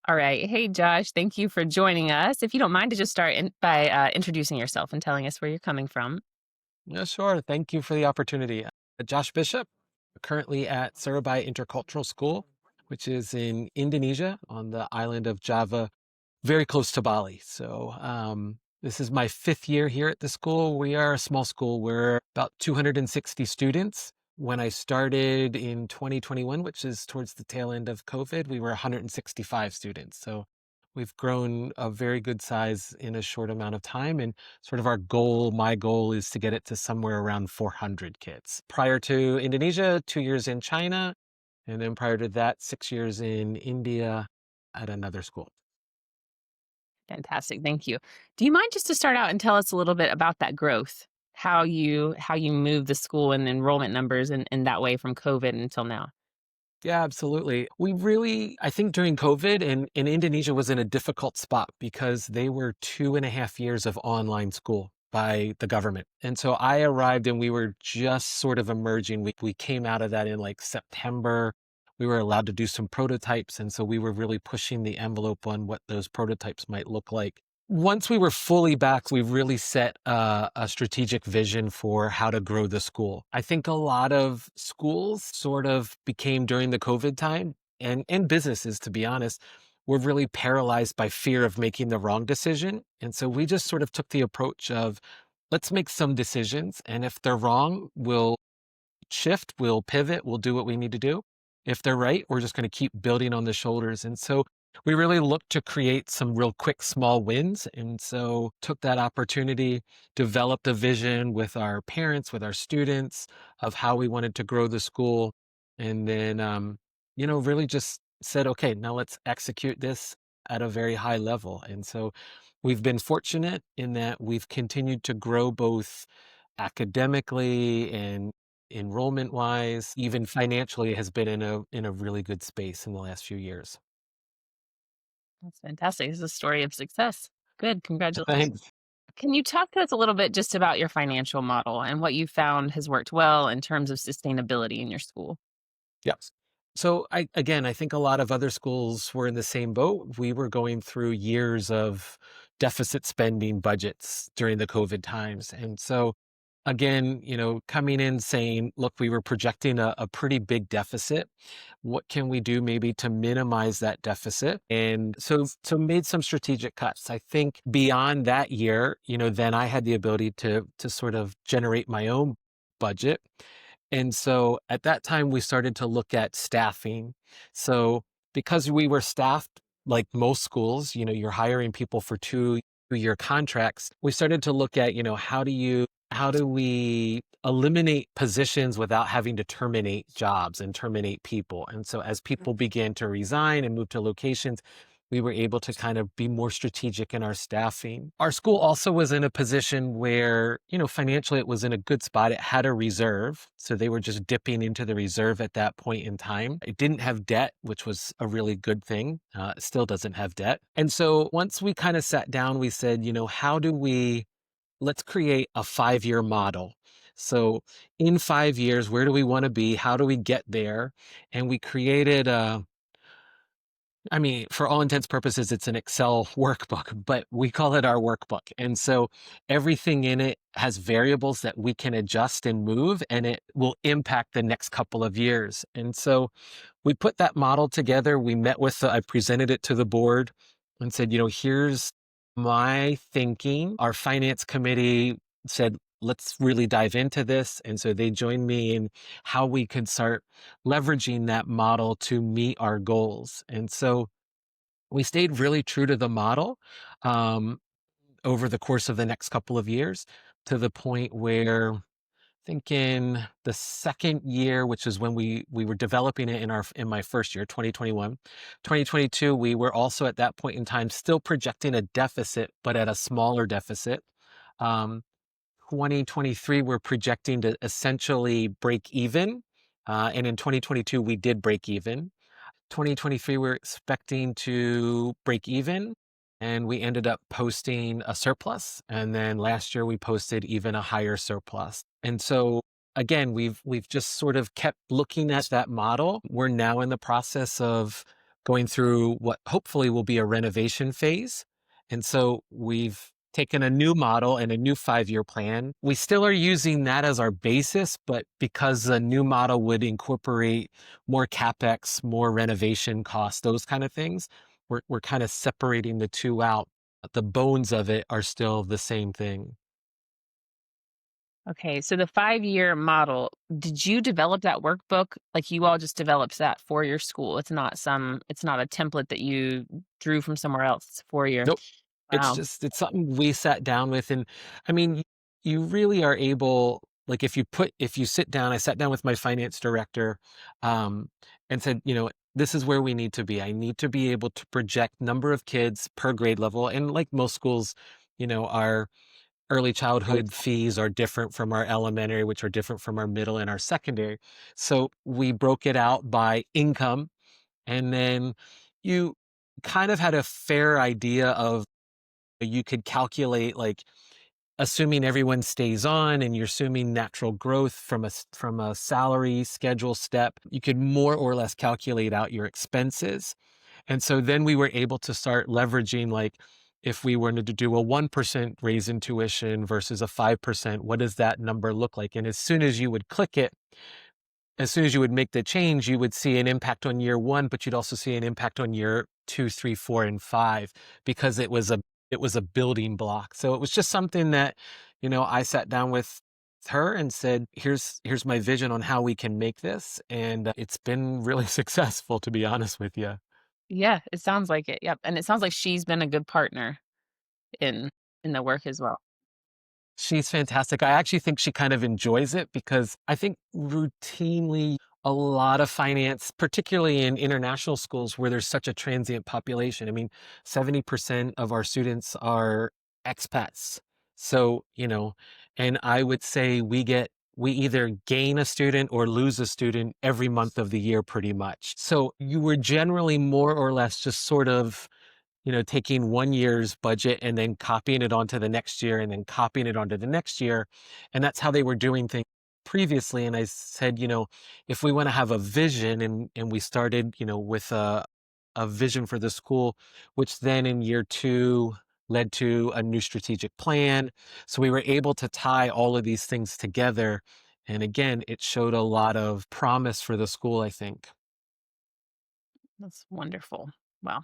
All right. Hey, Josh, thank you for joining us. If you don't mind to just start by introducing yourself and telling us where you're coming from. Yeah, sure. Thank you for the opportunity. Josh Bishop, currently at Surabaya Intercultural School, which is in Indonesia on the island of Java, very close to Bali. This is my fifth year here at the school. We are a small school. We're about 260 students. When I started in 2021, which is towards the tail end of COVID, we were 165 students. So we've grown a very good size in a short amount of time. And sort of my goal is to get it to somewhere around 400 kids. Prior to Indonesia, 2 years in China, and then prior to that, 6 years in India at another school. Fantastic. Thank you. Do you mind just to start out and tell us a little bit about that growth? How you moved the school and enrollment numbers in that way from COVID until now? Yeah, absolutely. I think during COVID and Indonesia was in a difficult spot because they were 2.5 years of online school by the government. And so I arrived and we were just sort of emerging. We came out of that in like September. We were allowed to do some prototypes. And so we were really pushing the envelope on what those prototypes might look like. Once we were fully back, we really set a strategic vision for how to grow the school. I think a lot of schools sort of became during the COVID time and businesses, to be honest, were really paralyzed by fear of making the wrong decision. And so we just sort of took the approach of let's make some decisions. And if they're wrong, we'll shift, we'll pivot, we'll do what we need to do. If they're right, we're just going to keep building on the shoulders. And so we really looked to create some real quick, small wins. And so took that opportunity, developed a vision with our parents, with our students of how we wanted to grow the school. And then, really just said, okay, now let's execute this at a very high level. And so we've been fortunate in that we've continued to grow both academically and enrollment wise, even financially has been in a really good space in the last few years. That's fantastic. This is a story of success. Good. Congratulations. Thanks. Can you talk to us a little bit just about your financial model and what you found has worked well in terms of sustainability in your school? Yes. So I think a lot of other schools were in the same boat. We were going through years of deficit spending budgets during the COVID times. And so again, coming in saying, look, we were projecting a pretty big deficit. What can we do maybe to minimize that deficit? And so made some strategic cuts. I think beyond that year, then I had the ability to sort of generate my own budget. And so at that time, we started to look at staffing. So because we were staffed like most schools, you're hiring people for 2-year contracts. We started to look at, how do we eliminate positions without having to terminate jobs and terminate people? And so as people began to resign and move to locations, we were able to kind of be more strategic in our staffing. Our school also was in a position where, financially it was in a good spot. It had a reserve. So they were just dipping into the reserve at that point in time. It didn't have debt, which was a really good thing. It still doesn't have debt. And so once we kind of sat down, we said, let's create a 5-year model. So in 5 years, where do we want to be? How do we get there? And we created for all intents purposes, it's an Excel workbook, but we call it our workbook. And so everything in it has variables that we can adjust and move, and it will impact the next couple of years. And so we put that model together. I presented it to the board and said, here's my thinking. Our finance committee said, let's really dive into this. And so they joined me in how we could start leveraging that model to meet our goals. And so we stayed really true to the model um, over the course of the next couple of years to the point where I think in the second year, which is when we were developing it in my first year, 2021, 2022, we were also at that point in time still projecting a deficit, but at a smaller deficit. Um, 2023, we're projecting to essentially break even. And in 2022, we did break even. 2023, we're expecting to break even, and we ended up posting a surplus. And then last year, we posted even a higher surplus. And so again, we've just sort of kept looking at that model. We're now in the process of going through what hopefully will be a renovation phase. And so we've taken a new model and a new 5-year plan. We still are using that as our basis, but because the new model would incorporate more CapEx, more renovation costs, those kind of things, we're kind of separating the two out. But the bones of it are still the same thing. Okay, so the 5-year model, did you develop that workbook? Like, you all just developed that for your school? It's not a template that you drew from somewhere else, it's for your Nope. wow. It's something we sat down with, and I mean, you really are able, like, if you sit down, I sat down with my finance director, um, and said, "This is where we need to be. I need to be able to project number of kids per grade level." And like most schools, our early childhood fees are different from our elementary, which are different from our middle and our secondary. So we broke it out by income, and then you kind of had a fair idea of, you could calculate, like, assuming everyone stays on and you're assuming natural growth from a salary schedule step, you could more or less calculate out your expenses. And so then we were able to start leveraging, like, if we wanted to do a 1% raise in tuition versus a 5%, what does that number look like? And as soon as you would make the change, you would see an impact on year one, but you'd also see an impact on year two, three, four, and five, because it was a building block. So it was just something that, I sat down with her and said, here's my vision on how we can make this. And it's been really successful, to be honest with you. Yeah, it sounds like it, yep, and it sounds like she's been a good partner in the work as well. She's fantastic. I actually think she kind of enjoys it, because I think routinely a lot of finance, particularly in international schools where there's such a transient population. I mean, 70% of our students are expats. So, and I would say we either gain a student or lose a student every month of the year pretty much. So you were generally more or less just sort of, taking one year's budget and then copying it onto the next year and then copying it onto the next year. And that's how they were doing things previously. And I said, if we want to have a vision, and we started, with a vision for the school, which then in year two led to a new strategic plan. So we were able to tie all of these things together. And again, it showed a lot of promise for the school, I think. That's wonderful. Wow.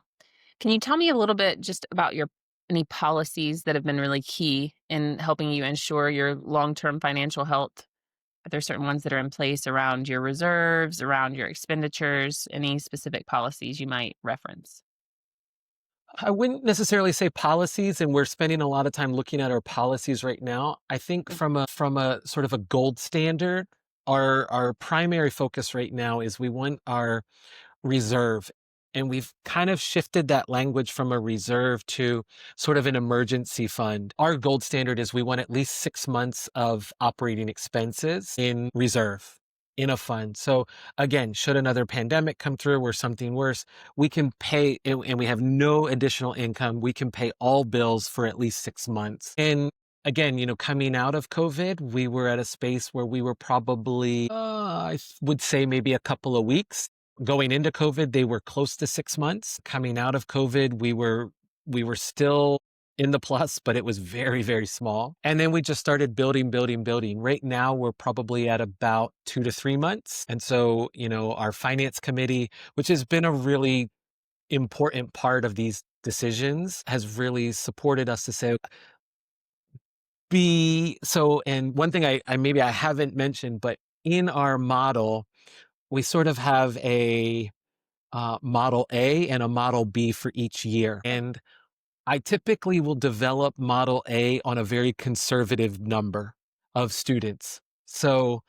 Can you tell me a little bit just about your any policies that have been really key in helping you ensure your long-term financial health? Are there certain ones that are in place around your reserves, around your expenditures, any specific policies you might reference? I wouldn't necessarily say policies, and we're spending a lot of time looking at our policies right now. I think Mm. from a sort of a gold standard, our primary focus right now is we want our reserve. And we've kind of shifted that language from a reserve to sort of an emergency fund. Our gold standard is we want at least 6 months of operating expenses in reserve, in a fund. So again, should another pandemic come through or something worse, we can pay, and we have no additional income, we can pay all bills for at least 6 months. And again, coming out of COVID, we were at a space where we were probably, would say maybe a couple of weeks. Going into COVID, they were close to 6 months. Coming out of COVID, we were still in the plus, but it was very, very small. And then we just started building, building, building. Right now, we're probably at about 2 to 3 months. And so, our finance committee, which has been a really important part of these decisions, has really supported us to say, and one thing I maybe I haven't mentioned, but in our model, we sort of have a Model A and a Model B for each year. And I typically will develop Model A on a very conservative number of students. So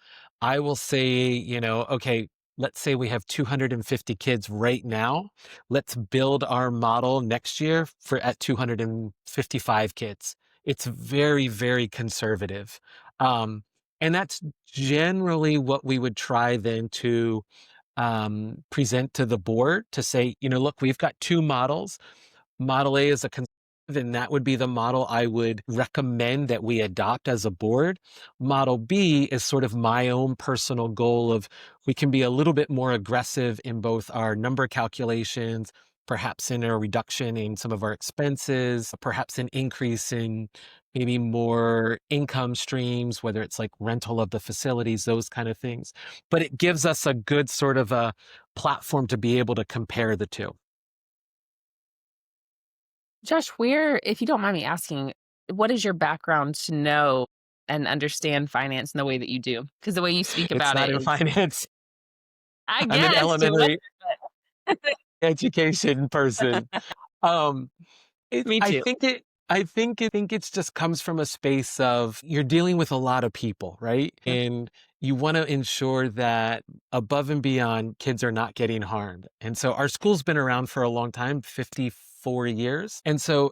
I will say, okay, let's say we have 250 kids right now. Let's build our model next year for at 255 kids. It's very, very conservative. Um, and that's generally what we would try then to present to the board, to say, look, we've got two models. Model A is a conservative then that would be the model I would recommend that we adopt as a board. Model B is sort of my own personal goal of we can be a little bit more aggressive in both our number calculations, perhaps in a reduction in some of our expenses, perhaps an increase in maybe more income streams, whether it's like rental of the facilities, those kind of things. But it gives us a good sort of a platform to be able to compare the two. Josh, where, if you don't mind me asking, what is your background to know and understand finance in the way that you do? Because the way you speak It's about not it in is, finance. I I'm an guess, it was, elementary but education person. Um, me too. I think it's just comes from a space of you're dealing with a lot of people, right? Mhm. And you want to ensure that above and beyond kids are not getting harmed. And so our school's been around for a long time, 54 years. And so,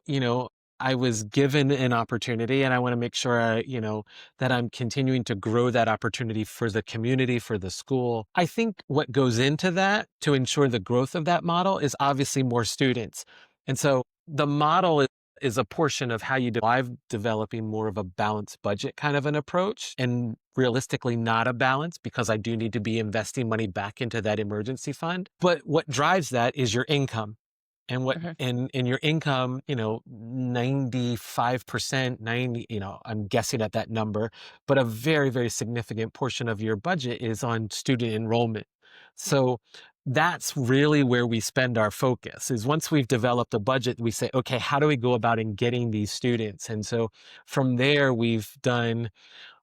I was given an opportunity and I want to make sure that I'm continuing to grow that opportunity for the community, for the school. I think what goes into that to ensure the growth of that model is obviously more students. And so the model is a portion of how you do. I'm developing more of a balanced budget kind of an approach and realistically not a balance because I do need to be investing money back into that emergency fund. But what drives that is your income. And what Mhm. and your income, 95%, 90, I'm guessing at that number, but a very, very significant portion of your budget is on student enrollment. So that's really where we spend our focus is once we've developed a budget, we say, okay, how do we go about in getting these students? And so from there, we've done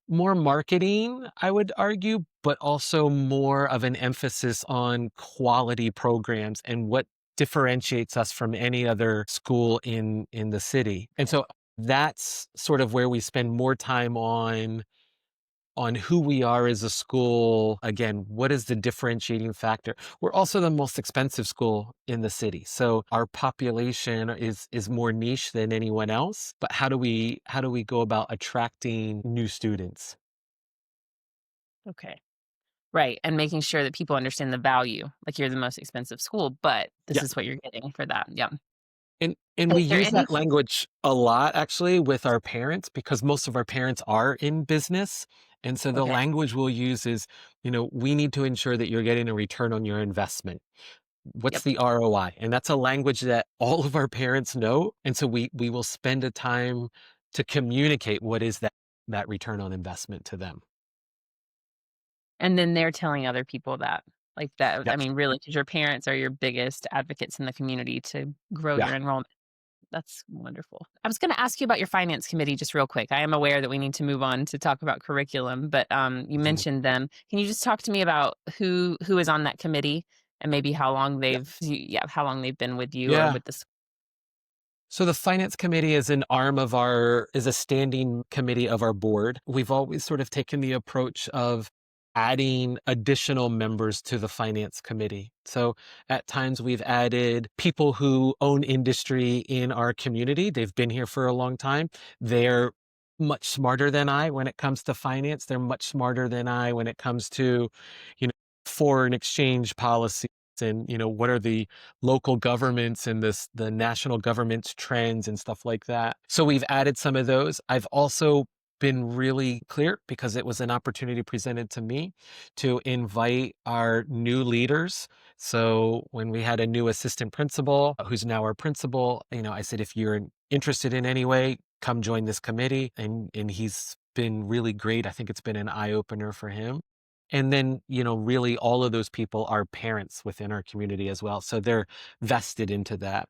more marketing, I would argue, but also more of an emphasis on quality programs and what differentiates us from any other school in the city. And so that's sort of where we spend more time on who we are as a school. Again, what is the differentiating factor? We're also the most expensive school in the city. So our population is more niche than anyone else. But how do we go about attracting new students? Okay. Right. And making sure that people understand the value. Like you're the most expensive school, but this Yeah. is what you're getting for that. Yeah. And we Is there use any that language a lot actually with our parents because most of our parents are in business. And so the okay. language we'll use is, we need to ensure that you're getting a return on your investment. What's Yep. the ROI? And that's a language that all of our parents know. And so we will spend a time to communicate what is that return on investment to them. And then they're telling other people that. Like that, I Yep. mean, really, because your parents are your biggest advocates in the community to grow Yeah. your enrollment. That's wonderful. I was gonna ask you about your finance committee just real quick. I am aware that we need to move on to talk about curriculum, but, you Mhm. mentioned them. Can you just talk to me about who is on that committee and maybe how long Yeah. how long they've been with you or Yeah. with the s So the finance committee is a standing committee of our board. We've always sort of taken the approach of adding additional members to the finance committee. So at times we've added people who own industry in our community. They've been here for a long time. They're much smarter than I when it comes to finance. They're much smarter than I when it comes to, you know, foreign exchange policies and, what are the local governments and the national government's trends and stuff like that. So we've added some of those. I've also been really clear because it was an opportunity presented to me to invite our new leaders. So when we had a new assistant principal who's now our principal, I said if you're interested in any way, come join this committee and he's been really great. I think it's been an eye opener for him. And then, really all of those people are parents within our community as well. So they're vested into that.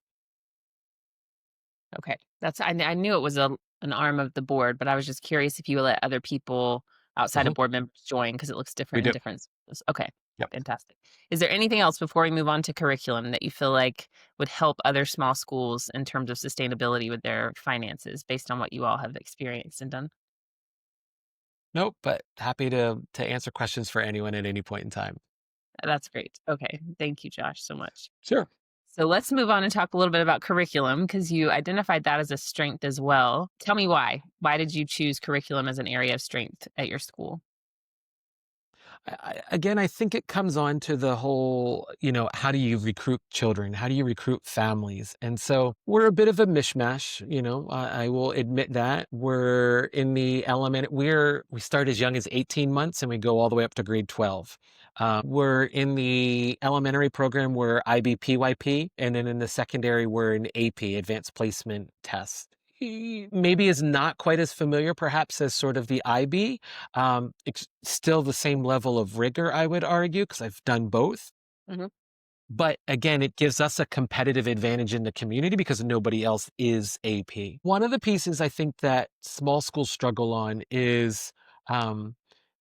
okay. I knew it was an arm of the board, but I was just curious if you let other people outside of Mhm. board members join because it looks We different in do. different schools. Okay. Yep. Fantastic. Is there anything else before we move on to curriculum that you feel like would help other small schools in terms of sustainability with their finances based on what you all have experienced and done? Nope, but happy to answer questions for anyone at any point in time. That's great. Okay. Thank you, Josh, so much. Sure. So let's move on and talk a little bit about curriculum because you identified that as a strength as well. Tell me why. Why did you choose curriculum as an area of strength at your school? Again, I think it comes on to the whole, how do you recruit children? How do you recruit families? And so we're a bit of a mishmash, I will admit that. We start as young as 18 months and we go all the way up to grade 12. We're in the elementary program, we're IBPYP, and then in the secondary, we're an AP, Advanced Placement Test. Maybe is not quite as familiar, perhaps, as sort of the IB. It's still the same level of rigor, I would argue, because I've done both. Mhm. But again, it gives us a competitive advantage in the community because nobody else is AP. One of the pieces I think that small schools struggle on is, um,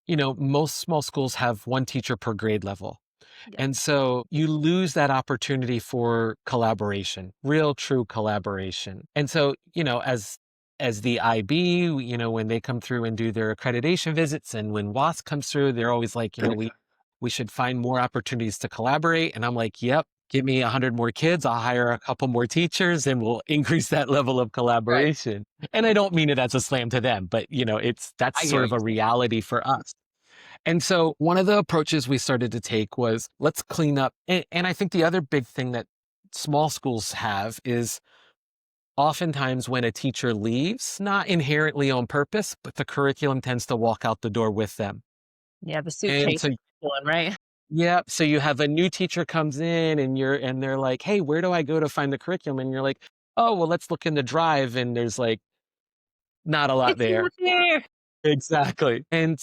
most small schools have one teacher per grade level. Yep. And so you lose that opportunity for collaboration, real true collaboration. And so, as the IB, when they come through and do their accreditation visits and when WAS comes through, they're always like, we should find more opportunities to collaborate. And I'm like, yep, give me 100 more kids, I'll hire a couple more teachers and we'll increase that level of Right. collaboration. And I don't mean it as a slam to them, but that's I hear sort what of a you're saying. reality for us. And so one of the approaches we started to take was let's clean up. And I think the other big thing that small schools have is oftentimes when a teacher leaves, not inherently on purpose, but the curriculum tends to walk out the door with them. Yeah, the And suitcase so, one, right? yeah, so you have a new teacher comes in and they're like, hey, where do I go to find the curriculum? And you're like, oh, well, let's look in the drive. And there's like not a lot It's there. not there. Exactly. And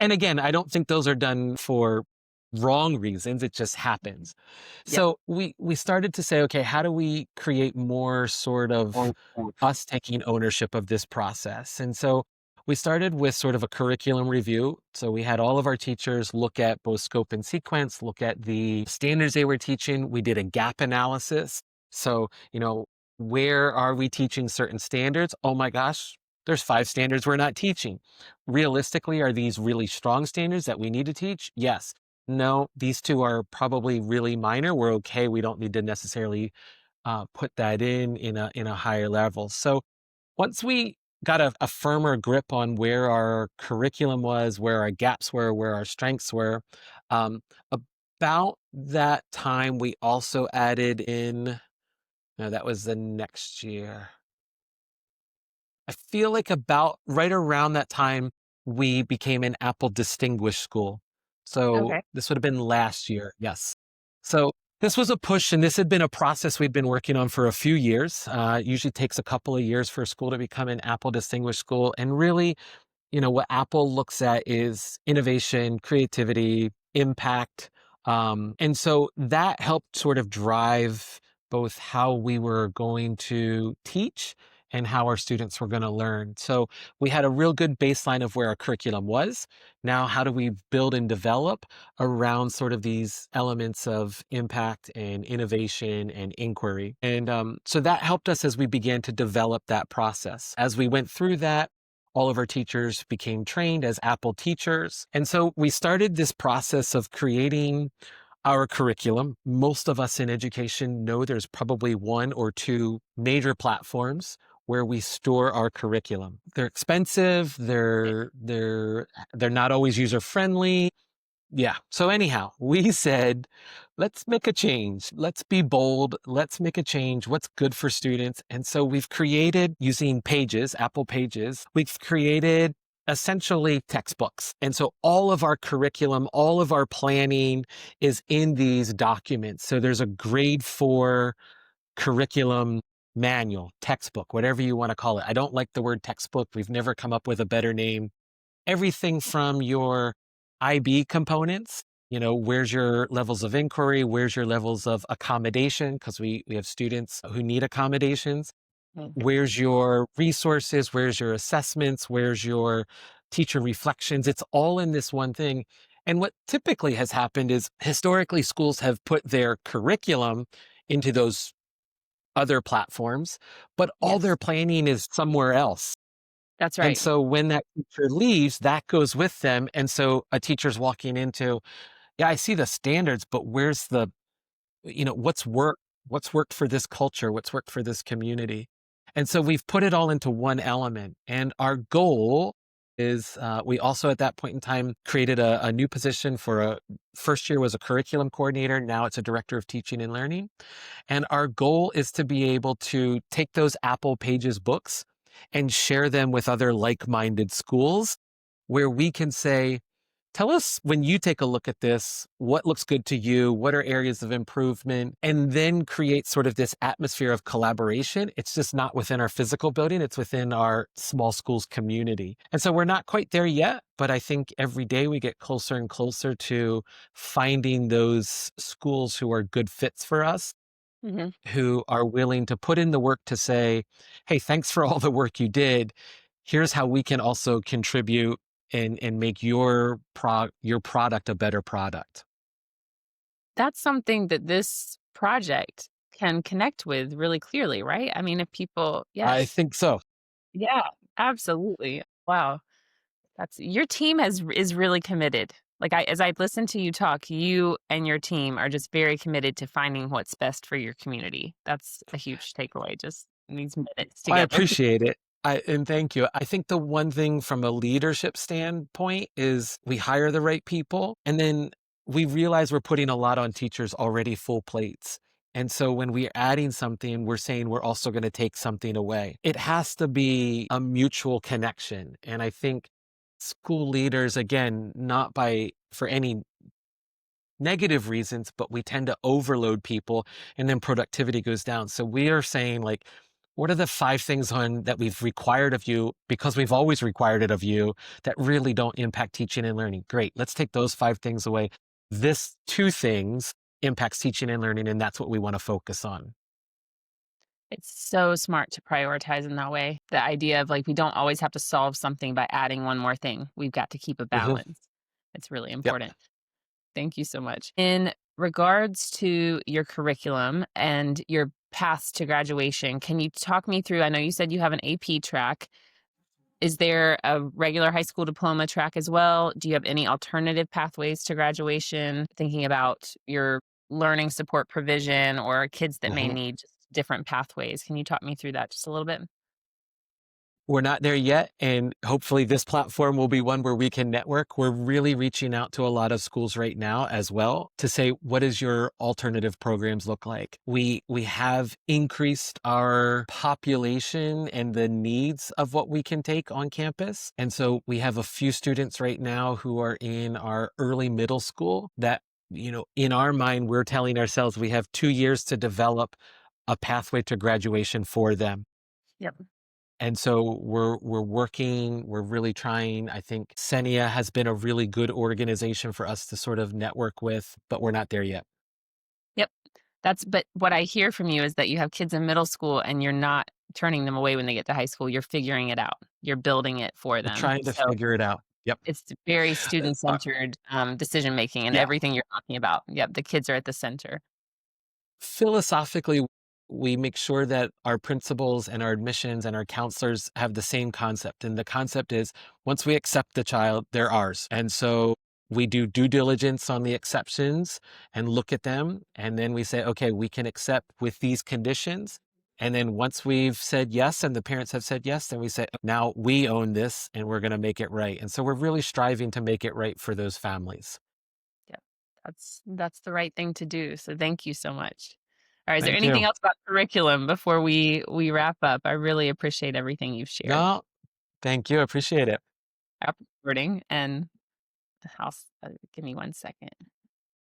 again, I don't think those are done for wrong reasons. It just happens. Yep. So we started to say, okay, how do we create more sort of us taking ownership of this process? And so we started with sort of a curriculum review. So we had all of our teachers look at both scope and sequence, look at the standards they were teaching. We did a gap analysis. So, where are we teaching certain standards? Oh my gosh, there's 5 standards we're not teaching. Realistically, are these really strong standards that we need to teach? Yes. No, these 2 are probably really minor. We're okay. We don't need to necessarily put that in a higher level. So once we got a firmer grip on where our curriculum was, where our gaps were, where our strengths were, um, about that time we also added in. No, that was the next year. I feel like about right around that time, we became an Apple Distinguished School. So Okay. this would have been last year. Yes. So this was a push, and this had been a process we'd been working on for a few years. It usually takes a couple of years for a school to become an Apple Distinguished School. And really, what Apple looks at is innovation, creativity, impact. And so that helped sort of drive both how we were going to teach and how our students were going to learn. So we had a real good baseline of where our curriculum was. Now, how do we build and develop around sort of these elements of impact and innovation and inquiry? And so that helped us as we began to develop that process. As we went through that, all of our teachers became trained as Apple teachers. And so we started this process of creating our curriculum. Most of us in education know there's probably 1 or 2 major platforms where we store our curriculum. They're expensive, Right. they're not always user friendly. Yeah. So anyhow, we said, let's make a change. Let's be bold. Let's make a change. What's good for students? And so we've created using Pages, Apple Pages, we've created essentially textbooks. And so all of our curriculum, all of our planning is in these documents. So there's a grade 4 curriculum manual, textbook, whatever you want to call it. I don't like the word textbook. We've never come up with a better name. Everything from your IB components, where's your levels of inquiry, where's your levels of accommodation, because we have students who need accommodations, Mm. where's your resources, where's your assessments, where's your teacher reflections. It's all in this one thing. And what typically has happened is historically schools have put their curriculum into those other platforms, but all their Yes. planning is somewhere else. That's And right. so when that teacher leaves, that goes with them. And so a teacher's walking into, yeah, I see the standards, but where's what's worked for this culture? What's worked for this community? And so we've put it all into one element. And our goal is we also at that point in time created a new position for a first year was a curriculum coordinator. Now it's a director of teaching and learning. And our goal is to be able to take those Apple Pages books and share them with other like minded schools where we can say, tell us when you take a look at this, what looks good to you? What are areas of improvement? And then create sort of this atmosphere of collaboration. It's just not within our physical building, it's within our small schools community. And so we're not quite there yet, but I think every day we get closer and closer to finding those schools who are good fits for us, Mhm. who are willing to put in the work to say, hey, thanks for all the work you did. Here's how we can also contribute and make your product a better product. That's something that this project can connect with really clearly, right? I mean, if people I yes. think so. Yeah, absolutely. Wow. That's your team is really committed. Like, as I listen to you talk, you and your team are just very committed to finding what's best for your community. That's a huge takeaway, just in these minutes I together. appreciate it. And thank you. I think the one thing from a leadership standpoint is we hire the right people and then we realize we're putting a lot on teachers already full plates. And so when we're adding something, we're saying we're also going to take something away. It has to be a mutual connection. And I think school leaders, again, not by for any negative reasons, but we tend to overload people and then productivity goes down. So we are saying like, what are the 5 things on that we've required of you because we've always required it of you that really don't impact teaching and learning? Great. Let's take those 5 things away. This 2 things impacts teaching and learning, and that's what we want to focus on. It's so smart to prioritize in that way. The idea of, like, we don't always have to solve something by adding one more thing. We've got to keep a Mhm. balance. It's really Yep. important. Thank you so much. In regards to your curriculum and your paths to graduation, can you talk me through? I know you said you have an AP track. Is there a regular high school diploma track as well? Do you have any alternative pathways to graduation? Thinking about your learning support provision or kids that may Mhm. need just different pathways. Can you talk me through that just a little bit? We're not there yet, and hopefully this platform will be one where we can network. We're really reaching out to a lot of schools right now as well to say, what does your alternative programs look like? We have increased our population and the needs of what we can take on campus. And so we have a few students right now who are in our early middle school that, in our mind, we're telling ourselves we have 2 years to develop a pathway to graduation for them. Yep. And so we're working, we're really trying. I think Senia has been a really good organization for us to sort of network with, but we're not there yet. Yep. But what I hear from you is that you have kids in middle school and you're not turning them away when they get to high school. You're figuring it out. You're building it for We're them. trying to So figure it out. Yep. it's very Uh, uh, student-centered, decision making and yeah. everything you're talking about. Yep, the kids are at the center. Philosophically, we make sure that our principals and our admissions and our counselors have the same concept. And the concept is once we accept the child, they're ours. And so we do due diligence on the exceptions and look at them. And then we say, okay, we can accept with these conditions. And then once we've said yes and the parents have said yes, then we say, now we own this and we're going to make it right. And so we're really striving to make it right for those families. Yep. That's the right thing to do. So thank you so much. All right, is there Thank anything you. else about curriculum before we wrap up? I really appreciate everything you've shared. No, thank you. I appreciate it. Recording and give me 1 second.